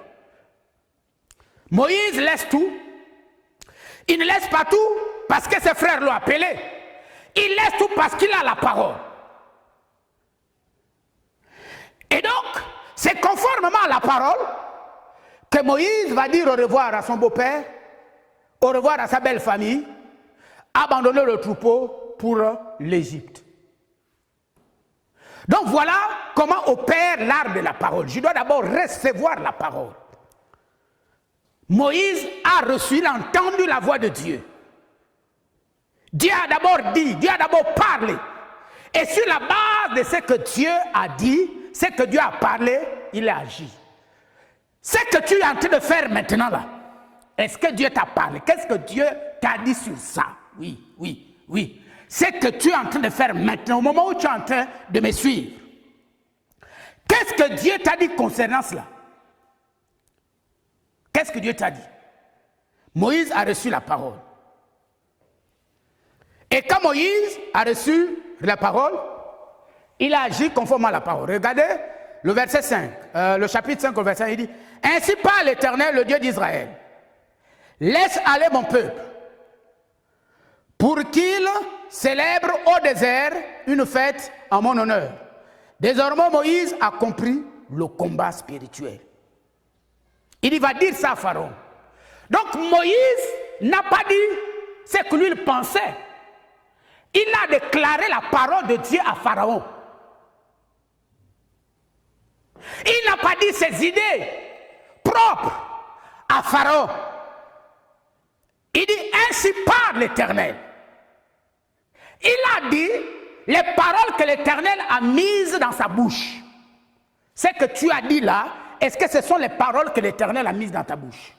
C: Moïse laisse tout. Il ne laisse pas tout parce que ses frères l'ont appelé. Il laisse tout parce qu'il a la parole. Et donc, c'est conformément à la parole que Moïse va dire au revoir à son beau-père, au revoir à sa belle famille, abandonner le troupeau pour l'Égypte. Donc voilà comment opère l'art de la parole. Je dois d'abord recevoir la parole. Moïse a reçu, il a entendu la voix de Dieu. Dieu a d'abord dit, Dieu a d'abord parlé. Et sur la base de ce que Dieu a dit, ce que Dieu a parlé, il a agi. Ce que tu es en train de faire maintenant là, est-ce que Dieu t'a parlé? Qu'est-ce que Dieu t'a dit sur ça? Oui, oui, oui. Ce que tu es en train de faire maintenant, au moment où tu es en train de me suivre, qu'est-ce que Dieu t'a dit concernant cela? Qu'est-ce que Dieu t'a dit? Moïse a reçu la parole. Et quand Moïse a reçu la parole, il a agi conformément à la parole. Regardez le verset 5, le chapitre 5, le verset 5, il dit, « Ainsi parle l'Éternel, le Dieu d'Israël. Laisse aller mon peuple, pour qu'il célèbre au désert une fête en mon honneur. » Désormais, Moïse a compris le combat spirituel. Il va dire ça à Pharaon. Donc Moïse n'a pas dit ce que lui il pensait. Il a déclaré la parole de Dieu à Pharaon. Il n'a pas dit ses idées propres à Pharaon. Il dit, ainsi parle l'Éternel. Il a dit les paroles que l'Éternel a mises dans sa bouche. Ce que tu as dit là, est-ce que ce sont les paroles que l'Éternel a mises dans ta bouche?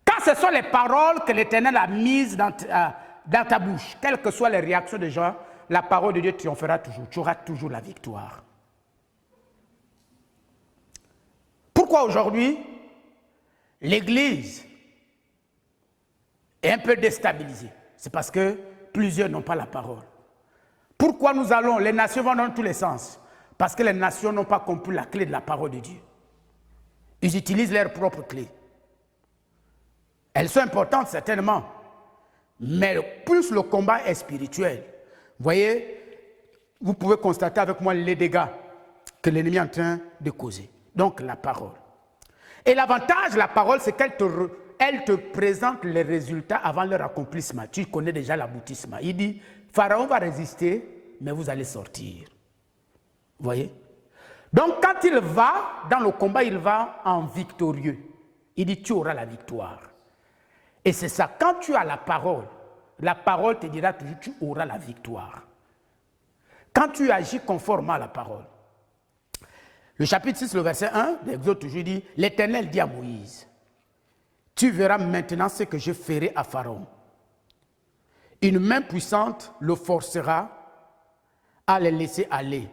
C: Quand ce sont les paroles que l'Éternel a mises dans ta bouche, quelles que soient les réactions des gens, la parole de Dieu triomphera toujours. Tu auras toujours la victoire. Pourquoi aujourd'hui, l'Église est un peu déstabilisée? C'est parce que plusieurs n'ont pas la parole. Pourquoi nous allons, les nations vont dans tous les sens? Parce que les nations n'ont pas compris la clé de la parole de Dieu. Ils utilisent leurs propres clés. Elles sont importantes certainement, mais plus le combat est spirituel. Vous voyez, vous pouvez constater avec moi les dégâts que l'ennemi est en train de causer. Donc la parole. Et l'avantage de la parole, c'est qu'elle te présente les résultats avant leur accomplissement. Tu connais déjà l'aboutissement. Il dit, Pharaon va résister, mais vous allez sortir. Vous voyez? Donc quand il va dans le combat, il va en victorieux. Il dit, tu auras la victoire. Et c'est ça, quand tu as la parole te dira toujours, tu auras la victoire. Quand tu agis conformément à la parole. Le chapitre 6, le verset 1, l'Exode toujours dit, l'Éternel dit à Moïse, tu verras maintenant ce que je ferai à Pharaon. Une main puissante le forcera à les laisser aller.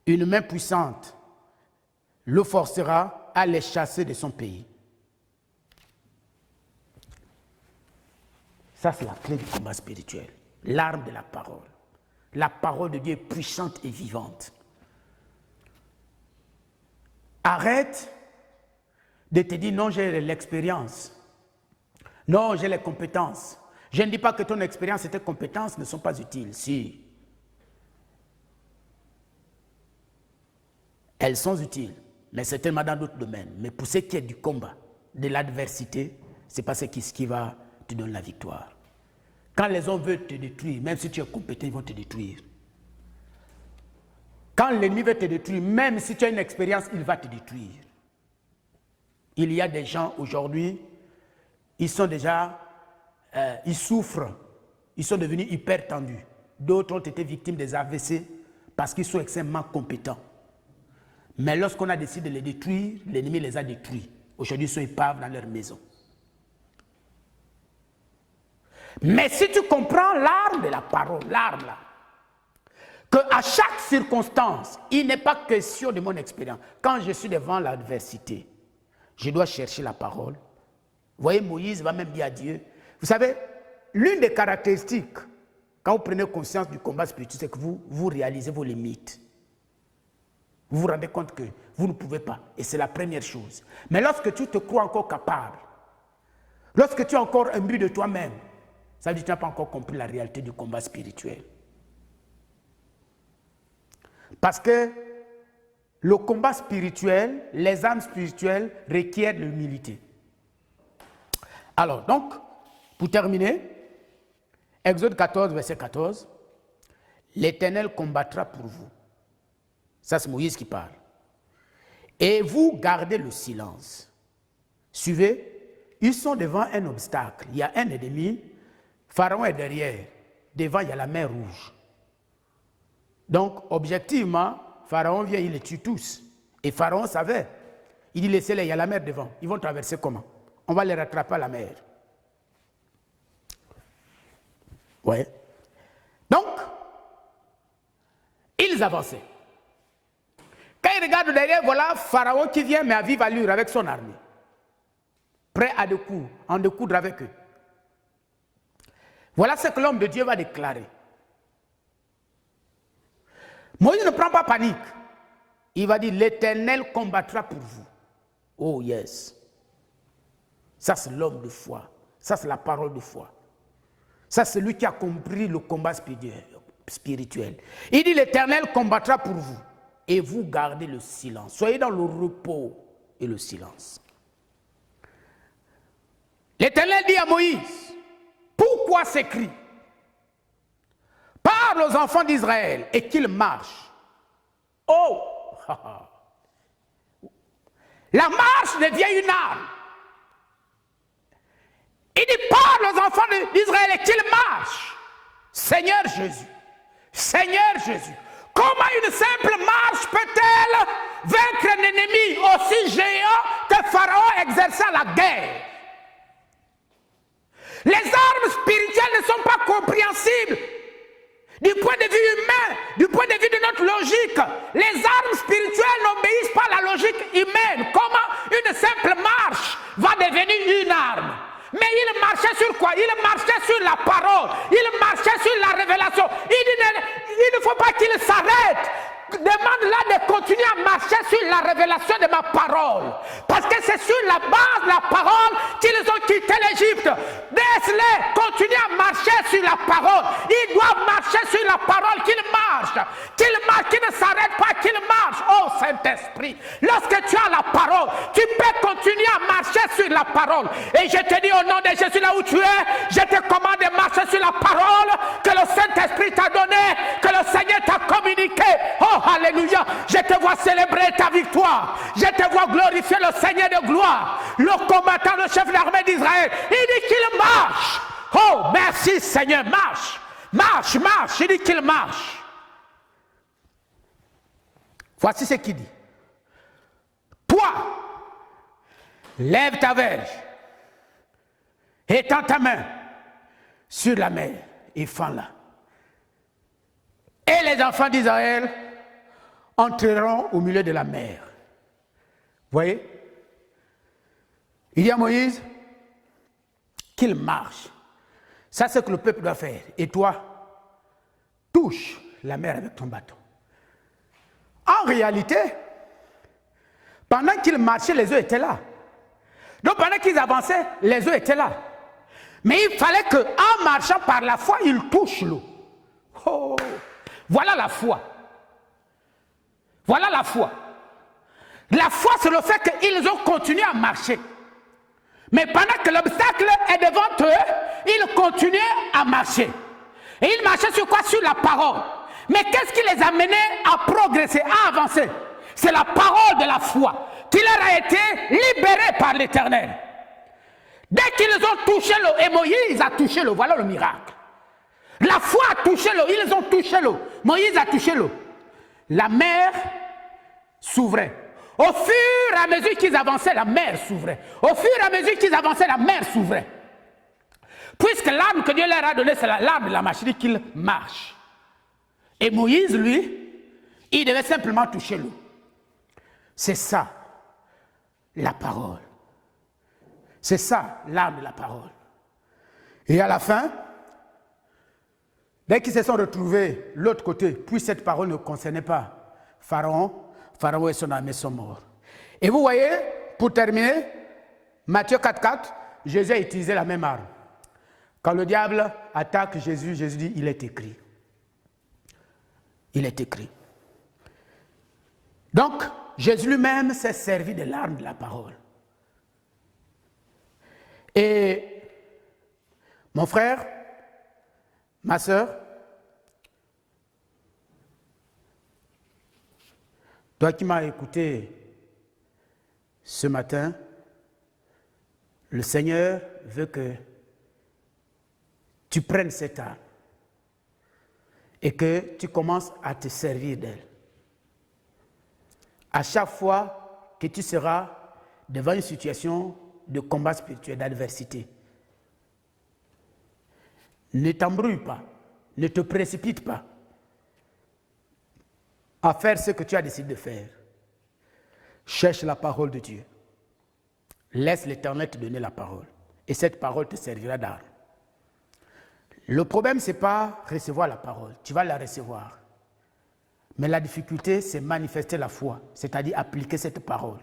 C: Une main puissante le forcera à les chasser de son pays. Ça, c'est la clé du combat spirituel. L'arme de la parole. La parole de Dieu est puissante et vivante. Arrête de te dire non, j'ai l'expérience. Non, j'ai les compétences. Je ne dis pas que ton expérience et tes compétences ne sont pas utiles. Si. Elles sont utiles, mais certainement dans d'autres domaines. Mais pour ce qui est du combat, de l'adversité, c'est pas ce qui va te donner la victoire. Quand les hommes veulent te détruire, même si tu es compétent, ils vont te détruire. Quand l'ennemi veut te détruire, même si tu as une expérience, il va te détruire. Il y a des gens aujourd'hui, ils sont déjà, ils souffrent, ils sont devenus hyper tendus. D'autres ont été victimes des AVC parce qu'ils sont extrêmement compétents. Mais lorsqu'on a décidé de les détruire, l'ennemi les a détruits. Aujourd'hui, ils sont épaves dans leur maison. Mais si tu comprends l'arme de la parole, l'arme là, qu'à chaque circonstance, il n'est pas question de mon expérience. Quand je suis devant l'adversité, je dois chercher la parole. Vous voyez, Moïse va même dire à Dieu. Vous savez, l'une des caractéristiques, quand vous prenez conscience du combat spirituel, c'est que vous réalisez vos limites. Vous vous rendez compte que vous ne pouvez pas. Et c'est la première chose. Mais lorsque tu te crois encore capable, lorsque tu as encore un but de toi-même, ça veut dire que tu n'as pas encore compris la réalité du combat spirituel. Parce que le combat spirituel, les âmes spirituelles requièrent de l'humilité. Alors, donc, pour terminer, Exode 14, verset 14, l'Éternel combattra pour vous. Ça, c'est Moïse qui parle. Et vous gardez le silence. Suivez, ils sont devant un obstacle. Il y a un ennemi, Pharaon est derrière. Devant, il y a la mer Rouge. Donc, objectivement, Pharaon vient, il les tue tous. Et Pharaon savait. Il dit, laissez-les, il y a la mer devant. Ils vont traverser comment? On va les rattraper à la mer. Ouais. Donc, ils avançaient. Quand ils regardent derrière, voilà Pharaon qui vient, mais à vive allure avec son armée. Prêt à en découdre avec eux. Voilà ce que l'homme de Dieu va déclarer. Moïse ne prend pas panique. Il va dire, l'Éternel combattra pour vous. Oh yes. Ça c'est l'homme de foi. Ça c'est la parole de foi. Ça c'est lui qui a compris le combat spirituel. Il dit, l'Éternel combattra pour vous. Et vous gardez le silence. Soyez dans le repos et le silence. L'Éternel dit à Moïse, pourquoi ces cris? Parle aux enfants d'Israël et qu'ils marchent. Oh! La marche devient une arme. Il dit, parle aux enfants d'Israël et qu'ils marchent. Seigneur Jésus, Seigneur Jésus, comment une simple marche peut-elle vaincre un ennemi aussi géant que Pharaon exerçant la guerre? Les armes spirituelles ne sont pas compréhensibles. Du point de vue humain, du point de vue de notre logique, les armes spirituelles n'obéissent pas à la logique humaine. Comment une simple marche va devenir une arme? Mais il marchait sur quoi? Il marchait sur la parole. Il marchait sur la révélation. Il ne faut pas qu'il s'arrête. Demande-là de continuer à marcher sur la révélation de ma parole. Parce que c'est sur la base de la parole qu'ils ont quitté l'Égypte. Laisse-les continuer à marcher sur la parole. Ils doivent marcher sur la parole, qu'ils marchent. Qu'ils ne s'arrêtent pas, qu'ils marchent. Oh Saint-Esprit, lorsque tu as la parole, tu peux continuer à marcher sur la parole. Et je te dis au nom de Jésus, là où tu es, je te commande de marcher sur la parole que le Saint-Esprit t'a donnée, que le Seigneur t'a communiqué. Oh, alléluia, je te vois célébrer ta victoire. Je te vois glorifier le Seigneur de gloire. Le combattant, le chef de l'armée d'Israël, il dit qu'il marche. Oh, merci Seigneur, marche. Marche, marche, il dit qu'il marche. Voici ce qu'il dit. Toi, lève ta verge, étends ta main sur la mer et fends-la. Et les enfants d'Israël entreront au milieu de la mer. Vous voyez? Il dit à Moïse qu'il marche. Ça, c'est ce que le peuple doit faire. Et toi, touche la mer avec ton bâton. En réalité, pendant qu'ils marchaient, les eaux étaient là. Donc pendant qu'ils avançaient, les eaux étaient là. Mais il fallait qu'en marchant par la foi, ils touchent l'eau. Oh, voilà la foi. Voilà la foi. La foi, c'est le fait qu'ils ont continué à marcher. Mais pendant que l'obstacle est devant eux, ils continuaient à marcher. Et ils marchaient sur quoi? Sur la parole. Mais qu'est-ce qui les amenait à progresser, à avancer? C'est la parole de la foi qui leur a été libérée par l'Éternel. Dès qu'ils ont touché l'eau, et Moïse a touché l'eau, voilà le miracle. La foi a touché l'eau, ils ont touché l'eau. Moïse a touché l'eau. La mer s'ouvrait. Au fur et à mesure qu'ils avançaient, la mer s'ouvrait. Au fur et à mesure qu'ils avançaient, la mer s'ouvrait. Puisque l'arme que Dieu leur a donnée, c'est l'arme de la machine qu'ils marchent. Et Moïse, lui, il devait simplement toucher l'eau. C'est ça, la parole. C'est ça, l'arme de la parole. Et à la fin, dès qu'ils se sont retrouvés de l'autre côté, puis cette parole ne concernait pas Pharaon, Pharaon et son armée sont morts. Et vous voyez, pour terminer, Matthieu 4,4, Jésus a utilisé la même arme. Quand le diable attaque Jésus, Jésus dit, il est écrit. Il est écrit. Donc, Jésus lui-même s'est servi de l'arme de la parole. Et mon frère, ma soeur, toi qui m'as écouté ce matin, le Seigneur veut que tu prennes cette arme et que tu commences à te servir d'elle. À chaque fois que tu seras devant une situation de combat spirituel, d'adversité, ne t'embrouille pas, ne te précipite pas à faire ce que tu as décidé de faire. Cherche la parole de Dieu. Laisse l'Éternel te donner la parole. Et cette parole te servira d'arme. Le problème, ce n'est pas recevoir la parole. Tu vas la recevoir. Mais la difficulté, c'est manifester la foi, c'est-à-dire appliquer cette parole.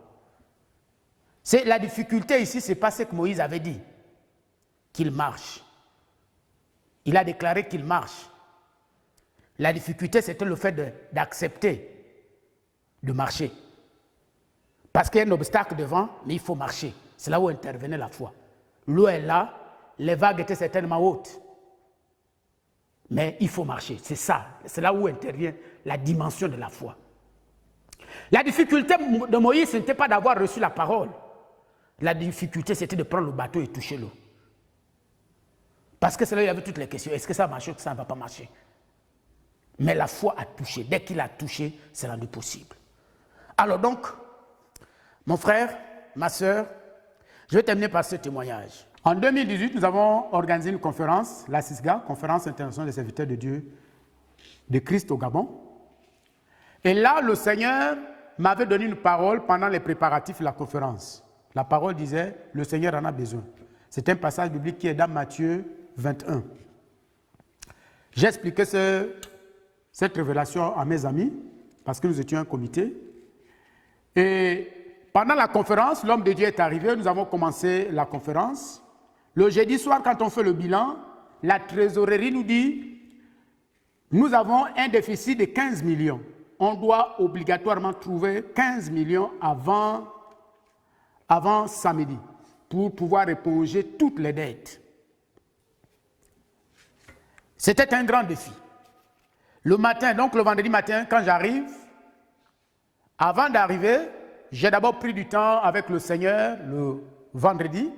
C: La difficulté ici, ce n'est pas ce que Moïse avait dit, qu'il marche. Il a déclaré qu'il marche. La difficulté, c'était le fait d'accepter de marcher. Parce qu'il y a un obstacle devant, mais il faut marcher. C'est là où intervenait la foi. L'eau est là, les vagues étaient certainement hautes. Mais il faut marcher, c'est ça. C'est là où intervient la dimension de la foi. La difficulté de Moïse, ce n'était pas d'avoir reçu la parole. La difficulté, c'était de prendre le bateau et toucher l'eau. Parce que c'est là où il y avait toutes les questions. Est-ce que ça va marcher ou que ça ne va pas marcher? Mais la foi a touché. Dès qu'il a touché, c'est rendu possible. Alors donc, mon frère, ma soeur, je vais terminer par ce témoignage. En 2018, nous avons organisé une conférence, la CISGA, Conférence internationale des serviteurs de Dieu, de Christ au Gabon. Et là, le Seigneur m'avait donné une parole pendant les préparatifs de la conférence. La parole disait, le Seigneur en a besoin. C'est un passage biblique qui est dans Matthieu 21. J'ai expliqué cette révélation à mes amis, parce que nous étions un comité. Et pendant la conférence, l'homme de Dieu est arrivé, nous avons commencé la conférence. Le jeudi soir, quand on fait le bilan, la trésorerie nous dit, nous avons un déficit de 15 millions. On doit obligatoirement trouver 15 millions avant samedi pour pouvoir éponger toutes les dettes. C'était un grand défi. Le matin, donc le vendredi matin, quand j'arrive, avant d'arriver, j'ai d'abord pris du temps avec le Seigneur le vendredi.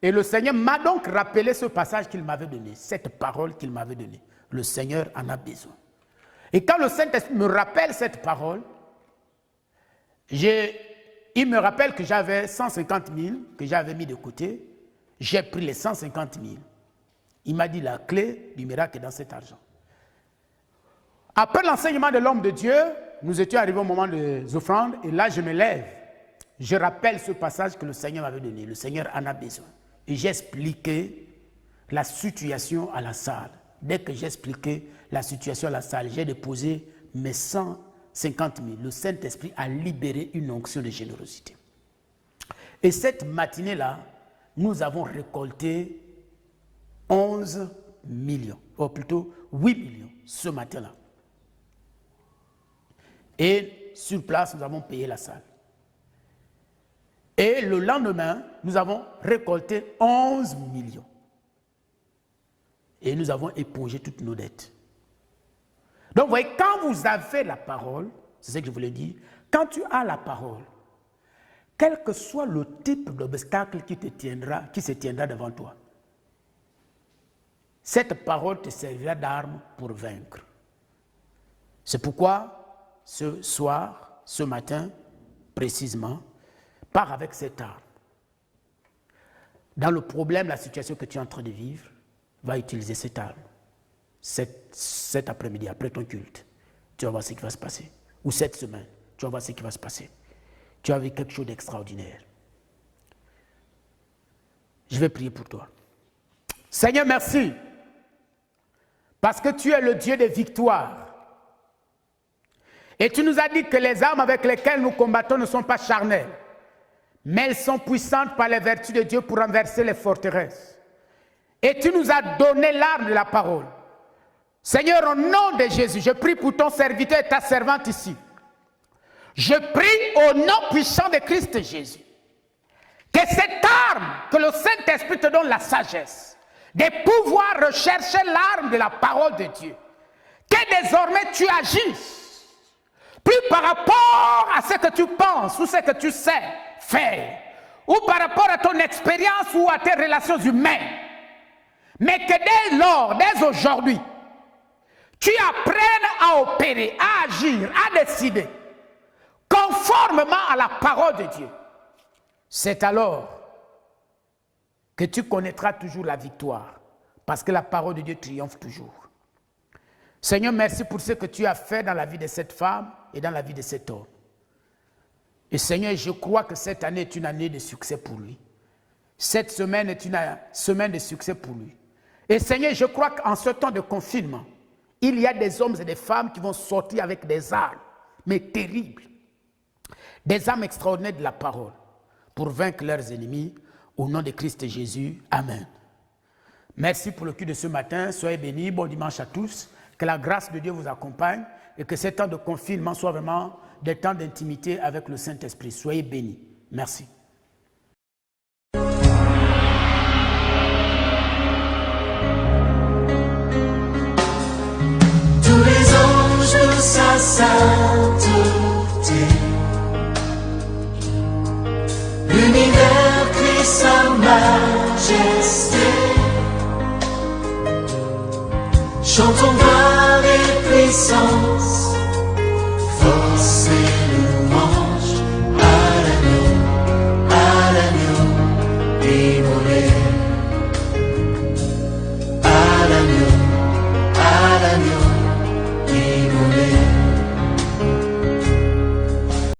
C: Et le Seigneur m'a donc rappelé ce passage qu'il m'avait donné, cette parole qu'il m'avait donnée. Le Seigneur en a besoin. Et quand le Saint-Esprit me rappelle cette parole, il me rappelle que j'avais 150 000 que j'avais mis de côté. J'ai pris les 150 000. Il m'a dit la clé du miracle est dans cet argent. Après l'enseignement de l'homme de Dieu, nous étions arrivés au moment des offrandes et là je me lève. Je rappelle ce passage que le Seigneur m'avait donné. Le Seigneur en a besoin. Et j'ai expliqué la situation à la salle. Dès que j'ai expliqué la situation à la salle, j'ai déposé mes 150 000. Le Saint-Esprit a libéré une onction de générosité. Et cette matinée-là, nous avons récolté 11 millions, ou plutôt 8 millions ce matin-là. Et sur place, nous avons payé la salle. Et le lendemain, nous avons récolté 11 millions. Et nous avons épongé toutes nos dettes. Donc, vous voyez, quand vous avez la parole, c'est ce que je voulais dire, quand tu as la parole, quel que soit le type d'obstacle qui se tiendra devant toi, cette parole te servira d'arme pour vaincre. C'est pourquoi ce soir, ce matin, précisément, pars avec cette arme. Dans le problème, la situation que tu es en train de vivre, va utiliser cette arme. Cet après-midi, après ton culte, tu vas voir ce qui va se passer. Ou cette semaine, tu vas voir ce qui va se passer. Tu as vu quelque chose d'extraordinaire. Je vais prier pour toi. Seigneur, merci. Parce que tu es le Dieu des victoires. Et tu nous as dit que les armes avec lesquelles nous combattons ne sont pas charnelles, mais elles sont puissantes par les vertus de Dieu pour renverser les forteresses. Et tu nous as donné l'arme de la parole. Seigneur, au nom de Jésus, je prie pour ton serviteur et ta servante ici. Je prie au nom puissant de Christ Jésus que cette arme, que le Saint-Esprit te donne la sagesse de pouvoir rechercher l'arme de la parole de Dieu. Que désormais tu agisses, plus par rapport à ce que tu penses ou ce que tu sais faire, ou par rapport à ton expérience ou à tes relations humaines, mais que dès lors, dès aujourd'hui, tu apprennes à opérer, à agir, à décider, conformément à la parole de Dieu. C'est alors que tu connaîtras toujours la victoire, parce que la parole de Dieu triomphe toujours. Seigneur, merci pour ce que tu as fait dans la vie de cette femme et dans la vie de cet homme. Et Seigneur, je crois que cette année est une année de succès pour lui. Cette semaine est une semaine de succès pour lui. Et Seigneur, je crois qu'en ce temps de confinement, il y a des hommes et des femmes qui vont sortir avec des armes, mais terribles. Des armes extraordinaires de la parole, pour vaincre leurs ennemis, au nom de Christ Jésus. Amen. Merci pour le culte de ce matin. Soyez bénis. Bon dimanche à tous. Que la grâce de Dieu vous accompagne et que ces temps de confinement soient vraiment des temps d'intimité avec le Saint-Esprit. Soyez bénis. Merci.
A: Tous les anges de sa sainteté, l'univers crie sa majesté. Chantons gloire et puissance, force et louange à l'agneau immolé.